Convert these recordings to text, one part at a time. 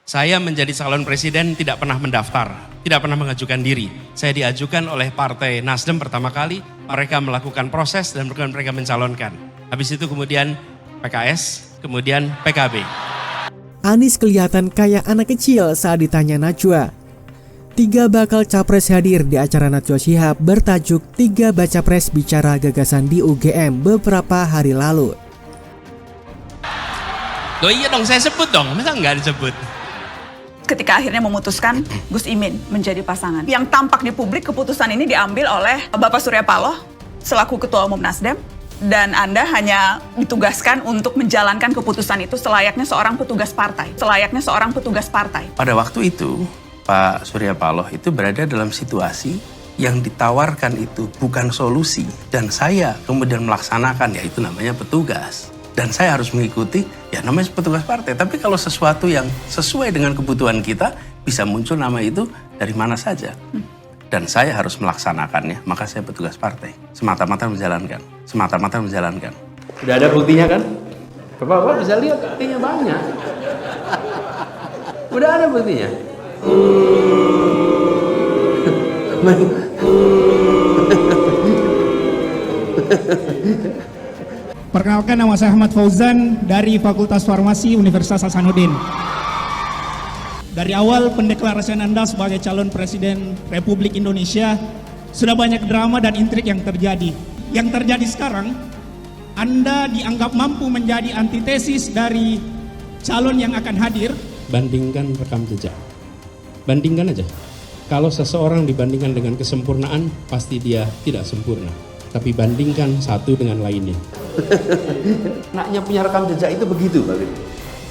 Saya menjadi calon presiden tidak pernah mendaftar, tidak pernah mengajukan diri. Saya diajukan oleh Partai Nasdem pertama kali, mereka melakukan proses dan mereka mencalonkan. Habis itu kemudian PKS, kemudian PKB. Anies kelihatan kayak anak kecil saat ditanya Najwa. 3 bakal capres hadir di acara Najwa Shihab bertajuk 3 baca pres bicara gagasan di UGM beberapa hari lalu. Loh iya dong, saya sebut dong, masa nggak disebut? Ketika akhirnya memutuskan Gus Imin menjadi pasangan. Yang tampak di publik keputusan ini diambil oleh Bapak Surya Paloh selaku Ketua Umum Nasdem. Dan Anda hanya ditugaskan untuk menjalankan keputusan itu selayaknya seorang petugas partai. Selayaknya seorang petugas partai. Pada waktu itu, Pak Surya Paloh itu berada dalam situasi yang ditawarkan itu bukan solusi. Dan saya kemudian melaksanakan, yaitu namanya petugas. Dan saya harus mengikuti, ya namanya petugas partai. Tapi kalau sesuatu yang sesuai dengan kebutuhan kita, bisa muncul nama itu dari mana saja. Dan saya harus melaksanakannya, maka saya petugas partai. Semata-mata menjalankan. Semata-mata menjalankan. Udah ada buktinya kan? Bapak bisa lihat buktinya banyak. Udah ada buktinya. Perkenalkan, nama saya Ahmad Fauzan dari Fakultas Farmasi Universitas Hasanuddin. Dari awal pendeklarasian Anda sebagai calon Presiden Republik Indonesia, sudah banyak drama dan intrik yang terjadi. Yang terjadi sekarang, Anda dianggap mampu menjadi antitesis dari calon yang akan hadir. Bandingkan rekam jejak. Bandingkan aja. Kalau seseorang dibandingkan dengan kesempurnaan, pasti dia tidak sempurna. Tapi bandingkan satu dengan lainnya. Naknya punya rekam jejak itu begitu, Bapak Ibu.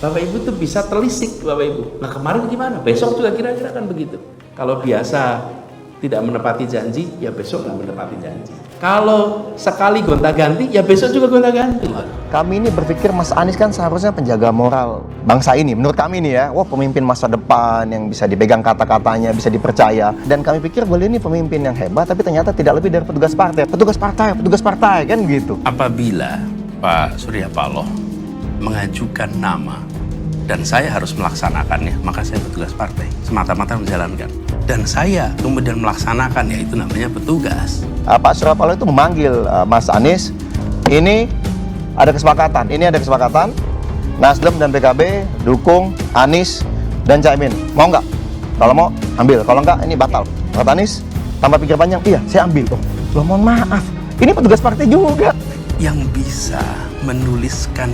Bapak Ibu tuh bisa telisik, Bapak Ibu. Nah kemarin gimana? Besok juga kira-kira kan begitu. Kalau biasa tidak menepati janji, ya besok nggak menepati janji. Kalau sekali gonta-ganti, ya besok juga gonta-ganti. Kami ini berpikir Mas Anies kan seharusnya penjaga moral bangsa ini. Menurut kami ini ya, wah pemimpin masa depan yang bisa dipegang kata-katanya, bisa dipercaya. Dan kami pikir boleh ini pemimpin yang hebat, tapi ternyata tidak lebih dari petugas partai. Petugas partai kan gitu. Apabila Pak Surya Paloh mengajukan nama dan saya harus melaksanakannya, maka saya petugas partai. Semata-mata menjalankan. Dan saya kemudian melaksanakan, yaitu namanya petugas. Pak Surya Paloh itu memanggil Mas Anies, ini ada kesepakatan, Nasdem dan PKB dukung Anies dan Caimin. Mau nggak? Kalau mau, ambil. Kalau nggak, ini batal. Kata Anies, tambah pikir panjang, iya saya ambil. Loh mohon maaf, ini petugas partai juga. Yang bisa menuliskan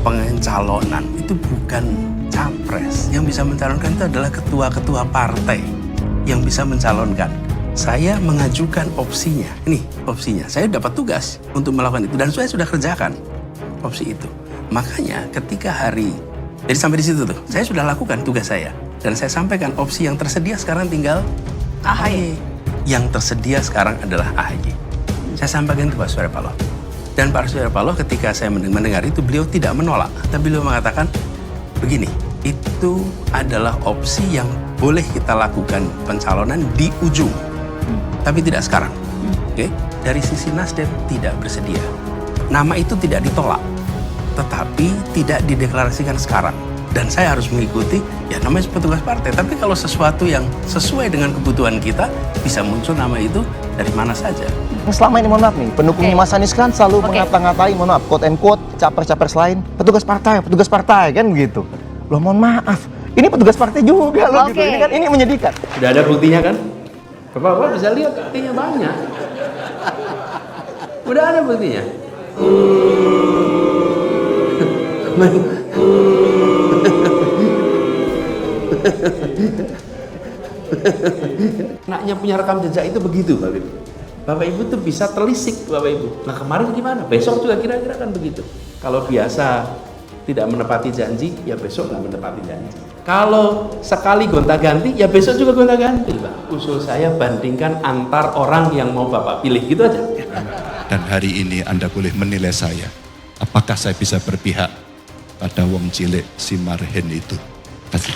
pencalonan itu bukan capres. Yang bisa mencalonkan itu adalah ketua-ketua partai yang bisa mencalonkan. Saya mengajukan opsinya. Ini opsinya. Saya dapat tugas untuk melakukan itu dan saya sudah kerjakan opsi itu. Makanya ketika jadi sampai di situ tuh, saya sudah lakukan tugas saya dan saya sampaikan opsi yang tersedia sekarang tinggal AHY. Yang tersedia sekarang adalah AHY. Saya sampaikan ke Pak Surya Paloh. Dan Pak Surya Paloh ketika saya mendengar itu, beliau tidak menolak, tapi beliau mengatakan begini, itu adalah opsi yang boleh kita lakukan pencalonan di ujung, tapi tidak sekarang. Oke? Dari sisi Nasdem tidak bersedia. Nama itu tidak ditolak, tetapi tidak dideklarasikan sekarang. Dan saya harus mengikuti, ya namanya petugas partai. Tapi kalau sesuatu yang sesuai dengan kebutuhan kita, bisa muncul nama itu dari mana saja. Selama ini mohon maaf nih, pendukungnya Mas Anies kan selalu mengata-ngatai, mohon maaf, quote and quote, capres-capres lain, petugas partai kan begitu. Loh mohon maaf, ini petugas partai juga loh gitu. Ini kan ini menyedihkan. Udah ada buktinya kan? Bapak bisa lihat buktinya banyak. Udah ada buktinya. Naknya punya rekam jejak itu begitu, Bapak Ibu. Bapak Ibu tuh bisa telisik, Bapak Ibu. Nah kemarin gimana? Besok juga kira-kira kan begitu. Kalau biasa tidak menepati janji, ya besok nggak menepati janji. Kalau sekali gonta-ganti, ya besok juga gonta-ganti, Pak. Usul saya bandingkan antar orang yang mau Bapak pilih, gitu aja. Dan hari ini Anda boleh menilai saya. Apakah saya bisa berpihak pada wong cilik si Marhen itu? Terima kasih.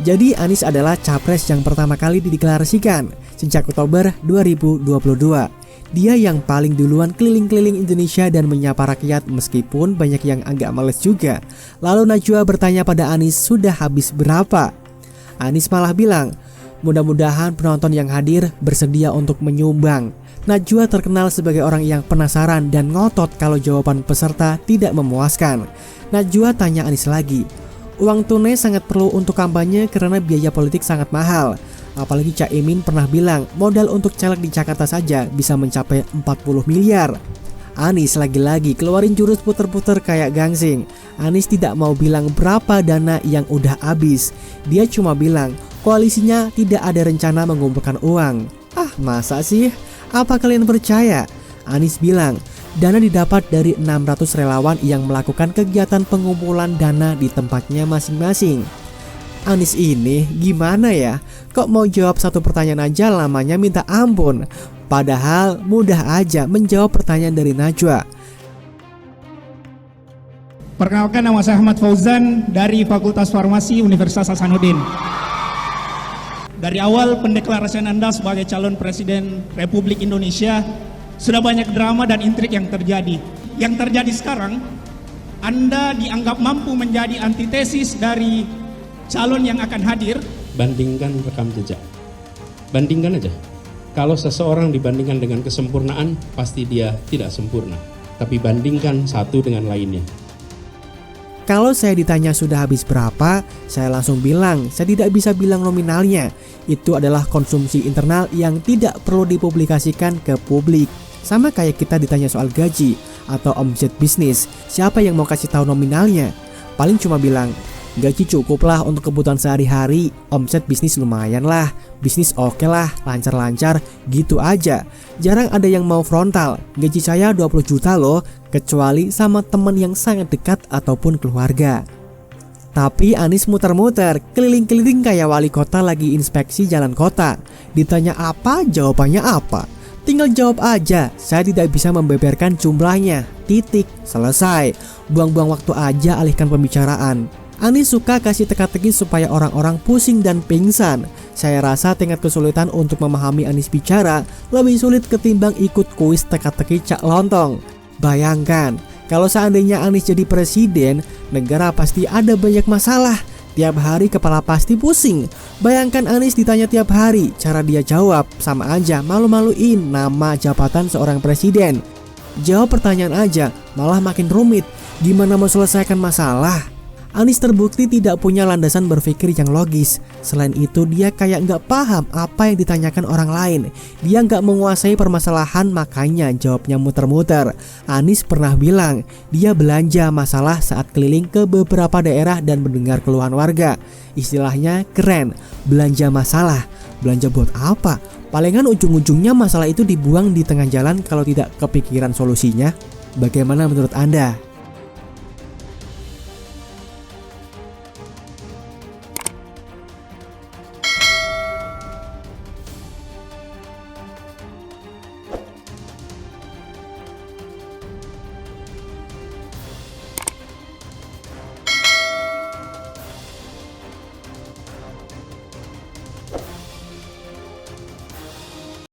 Jadi Anies adalah capres yang pertama kali dideklarasikan sejak Oktober 2022. Dia yang paling duluan keliling-keliling Indonesia dan menyapa rakyat meskipun banyak yang agak males juga. Lalu Najwa bertanya pada Anies sudah habis berapa. Anies malah bilang, mudah-mudahan penonton yang hadir bersedia untuk menyumbang. Najwa terkenal sebagai orang yang penasaran dan ngotot kalau jawaban peserta tidak memuaskan. Najwa tanya Anies lagi, uang tunai sangat perlu untuk kampanye karena biaya politik sangat mahal. Apalagi Cak Imin pernah bilang modal untuk caleg di Jakarta saja bisa mencapai 40 miliar. Anies lagi-lagi keluarin jurus puter-puter kayak gangsing. Anies tidak mau bilang berapa dana yang udah habis. Dia cuma bilang koalisinya tidak ada rencana mengumpulkan uang. Ah, masa sih? Apa kalian percaya? Anies bilang dana didapat dari 600 relawan yang melakukan kegiatan pengumpulan dana di tempatnya masing-masing. Anies ini gimana ya? Kok mau jawab satu pertanyaan aja lamanya minta ampun. Padahal mudah aja menjawab pertanyaan dari Najwa. Perkenalkan, nama saya Ahmad Fauzan dari Fakultas Farmasi Universitas Hasanuddin. Dari awal pendeklarasian Anda sebagai calon Presiden Republik Indonesia, sudah banyak drama dan intrik yang terjadi. Yang terjadi sekarang, Anda dianggap mampu menjadi antitesis dari calon yang akan hadir. Bandingkan rekam jejak. Bandingkan aja. Kalau seseorang dibandingkan dengan kesempurnaan, pasti dia tidak sempurna. Tapi bandingkan satu dengan lainnya. Kalau saya ditanya sudah habis berapa, saya langsung bilang saya tidak bisa bilang nominalnya. Itu adalah konsumsi internal yang tidak perlu dipublikasikan ke publik. Sama kayak kita ditanya soal gaji atau omset bisnis, siapa yang mau kasih tahu nominalnya? Paling cuma bilang, gaji cukup lah untuk kebutuhan sehari-hari, omset bisnis lumayan lah, bisnis oke lah, lancar-lancar, gitu aja. Jarang ada yang mau frontal, gaji saya 20 juta loh, kecuali sama teman yang sangat dekat ataupun keluarga. Tapi Anies muter-muter, keliling-keliling kayak wali kota lagi inspeksi jalan kota. Ditanya apa, jawabannya apa. Tinggal jawab aja, saya tidak bisa membeberkan jumlahnya, titik, selesai. Buang-buang waktu aja, alihkan pembicaraan. Anies suka kasih teka-teki supaya orang-orang pusing dan pingsan. Saya rasa tingkat kesulitan untuk memahami Anies bicara lebih sulit ketimbang ikut kuis teka-teki Cak Lontong. Bayangkan, kalau seandainya Anies jadi presiden, negara pasti ada banyak masalah. Tiap hari kepala pasti pusing. Bayangkan Anies ditanya tiap hari, cara dia jawab sama aja malu-maluin nama jabatan seorang presiden. Jawab pertanyaan aja, malah makin rumit. Gimana mau selesaikan masalah? Anies terbukti tidak punya landasan berpikir yang logis. Selain itu dia kayak nggak paham apa yang ditanyakan orang lain. Dia nggak menguasai permasalahan, makanya jawabnya muter-muter. Anies pernah bilang dia belanja masalah saat keliling ke beberapa daerah dan mendengar keluhan warga. Istilahnya keren, belanja masalah. Belanja buat apa? Palingan ujung-ujungnya masalah itu dibuang di tengah jalan kalau tidak kepikiran solusinya. Bagaimana menurut Anda?